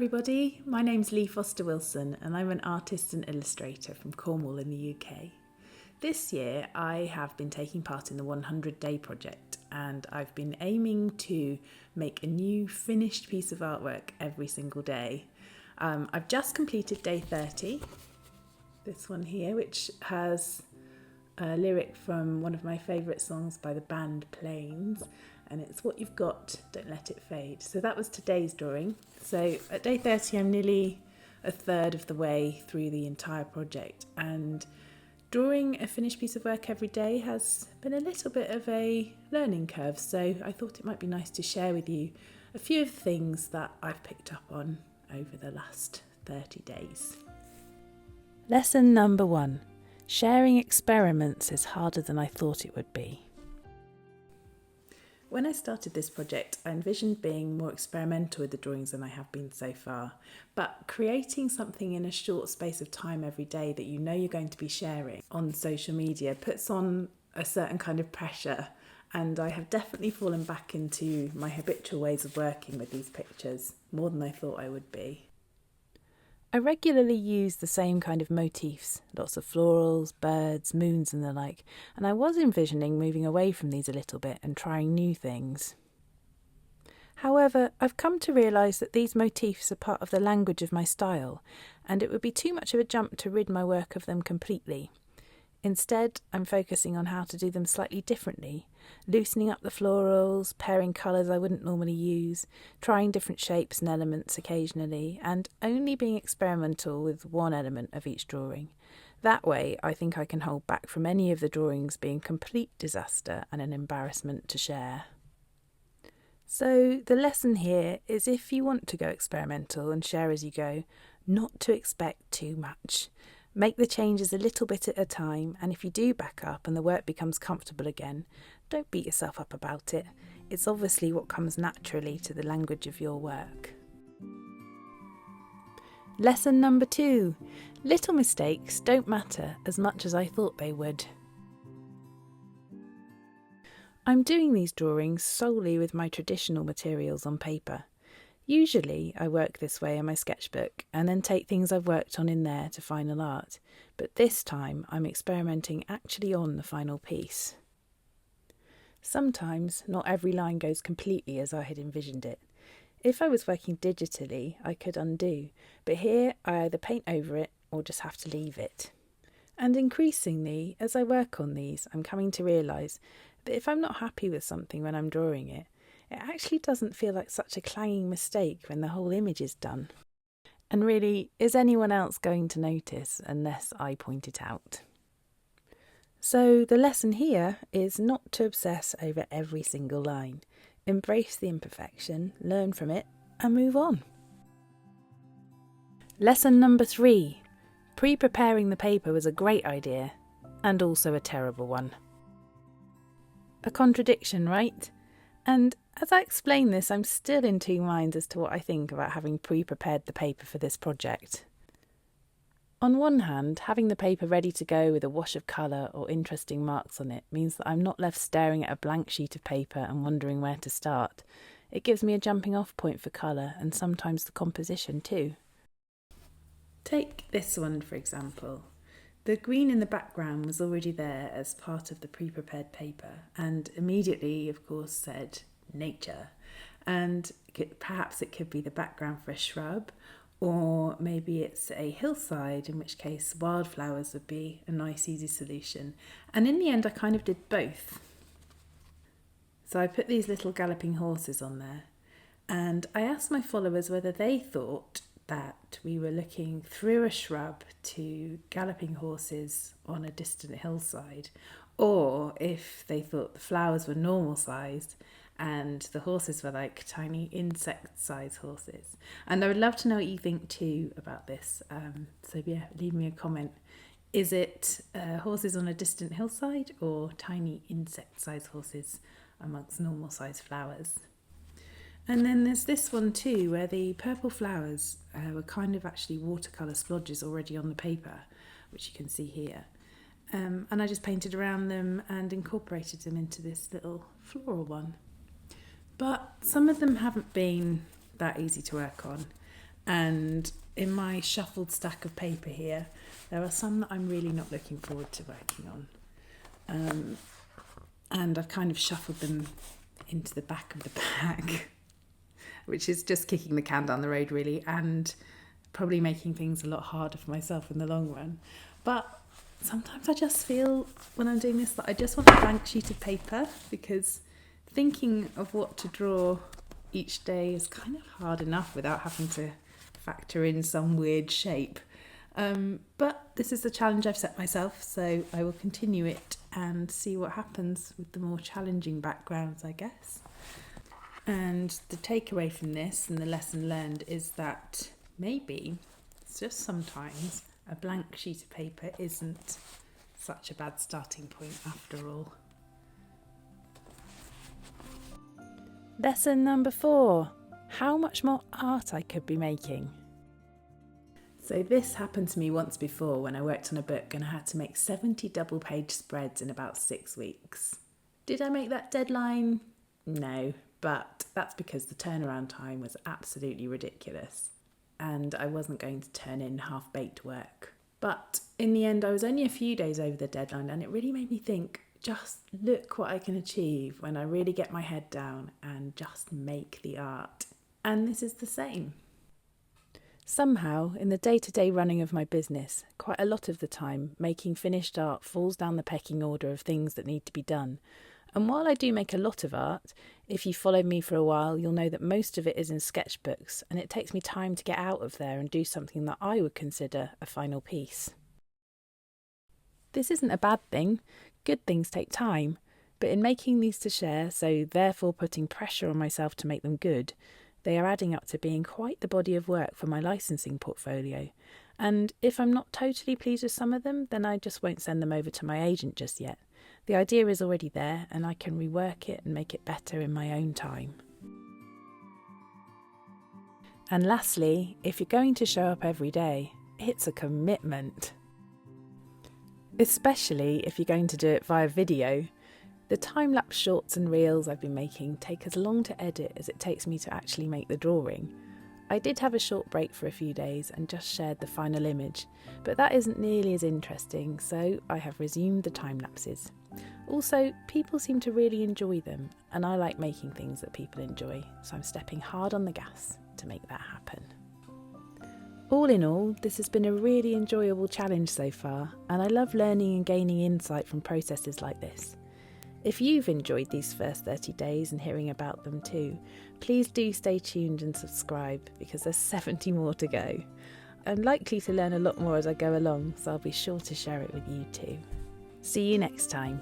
everybody, my name's Lee Foster Wilson and I'm an artist and illustrator from Cornwall in the UK. This year I have been taking part in the 100 Day project and I've been aiming to make a new finished piece of artwork every single day. I've just completed day 30, this one here, which has a lyric from one of my favourite songs by the band Planes, and it's "What You've Got, Don't Let It Fade." So that was today's drawing. So at day 30 I'm nearly a third of the way through the entire project, and drawing a finished piece of work every day has been a little bit of a learning curve, so I thought it might be nice to share with you a few of the things that I've picked up on over the last 30 days. Lesson number 1. Sharing experiments is harder than I thought it would be. When I started this project, I envisioned being more experimental with the drawings than I have been so far, but creating something in a short space of time every day that you know you're going to be sharing on social media puts on a certain kind of pressure, and I have definitely fallen back into my habitual ways of working with these pictures, more than I thought I would be. I regularly use the same kind of motifs, lots of florals, birds, moons and the like, and I was envisioning moving away from these a little bit and trying new things. However, I've come to realise that these motifs are part of the language of my style, and it would be too much of a jump to rid my work of them completely. Instead, I'm focusing on how to do them slightly differently, loosening up the florals, pairing colours I wouldn't normally use, trying different shapes and elements occasionally, and only being experimental with one element of each drawing. That way, I think I can hold back from any of the drawings being complete disaster and an embarrassment to share. So, the lesson here is, if you want to go experimental and share as you go, not to expect too much. Make the changes a little bit at a time, and if you do back up and the work becomes comfortable again, don't beat yourself up about it. It's obviously what comes naturally to the language of your work. Lesson number 2. Little mistakes don't matter as much as I thought they would. I'm doing these drawings solely with my traditional materials on paper. Usually I work this way in my sketchbook and then take things I've worked on in there to final art, but this time I'm experimenting actually on the final piece. Sometimes not every line goes completely as I had envisioned it. If I was working digitally, I could undo, but here I either paint over it or just have to leave it. And increasingly, as I work on these, I'm coming to realise that if I'm not happy with something when I'm drawing it, it actually doesn't feel like such a clanging mistake when the whole image is done. And really, is anyone else going to notice unless I point it out? So the lesson here is not to obsess over every single line. Embrace the imperfection, learn from it, and move on. Lesson number 3. Pre-preparing the paper was a great idea, and also a terrible one. A contradiction, right? And as I explain this, I'm still in two minds as to what I think about having pre-prepared the paper for this project. On one hand, having the paper ready to go with a wash of colour or interesting marks on it means that I'm not left staring at a blank sheet of paper and wondering where to start. It gives me a jumping off point for colour and sometimes the composition too. Take this one for example. The green in the background was already there as part of the pre-prepared paper and immediately, of course, said nature. And perhaps it could be the background for a shrub, or maybe it's a hillside, in which case wildflowers would be a nice easy solution. And in the end I kind of did both. So I put these little galloping horses on there, and I asked my followers whether they thought that we were looking through a shrub to galloping horses on a distant hillside, or if they thought the flowers were normal sized and the horses were like tiny insect-sized horses. And I would love to know what you think too about this. So yeah, leave me a comment. Is it horses on a distant hillside or tiny insect-sized horses amongst normal-sized flowers? And then there's this one too, where the purple flowers were kind of actually watercolour splodges already on the paper, which you can see here. And I just painted around them and incorporated them into this little floral one. But some of them haven't been that easy to work on. And in my shuffled stack of paper here, there are some that I'm really not looking forward to working on. And I've kind of shuffled them into the back of the bag, which is just kicking the can down the road really, and probably making things a lot harder for myself in the long run. But sometimes I just feel when I'm doing this that I just want a blank sheet of paper, because thinking of what to draw each day is kind of hard enough without having to factor in some weird shape. But this is the challenge I've set myself, so I will continue it and see what happens with the more challenging backgrounds, I guess. And the takeaway from this and the lesson learned is that maybe, it's just sometimes, a blank sheet of paper isn't such a bad starting point after all. Lesson number 4. How much more art I could be making. So this happened to me once before when I worked on a book and I had to make 70 double-page spreads in about 6 weeks. Did I make that deadline? No, but that's because the turnaround time was absolutely ridiculous and I wasn't going to turn in half-baked work. But in the end, I was only a few days over the deadline, and it really made me think, just look what I can achieve when I really get my head down and just make the art. And this is the same. Somehow, in the day-to-day running of my business, quite a lot of the time, making finished art falls down the pecking order of things that need to be done. And while I do make a lot of art, if you followed me for a while, you'll know that most of it is in sketchbooks, and it takes me time to get out of there and do something that I would consider a final piece. This isn't a bad thing. Good things take time. But in making these to share, so therefore putting pressure on myself to make them good, they are adding up to being quite the body of work for my licensing portfolio. And if I'm not totally pleased with some of them, then I just won't send them over to my agent just yet. The idea is already there, and I can rework it and make it better in my own time. And lastly, if you're going to show up every day, it's a commitment. Especially if you're going to do it via video. The time-lapse shorts and reels I've been making take as long to edit as it takes me to actually make the drawing. I did have a short break for a few days and just shared the final image, but that isn't nearly as interesting, so I have resumed the time-lapses. Also, people seem to really enjoy them, and I like making things that people enjoy, so I'm stepping hard on the gas to make that happen. All in all, this has been a really enjoyable challenge so far, and I love learning and gaining insight from processes like this. If you've enjoyed these first 30 days and hearing about them too, please do stay tuned and subscribe, because there's 70 more to go. I'm likely to learn a lot more as I go along, so I'll be sure to share it with you too. See you next time.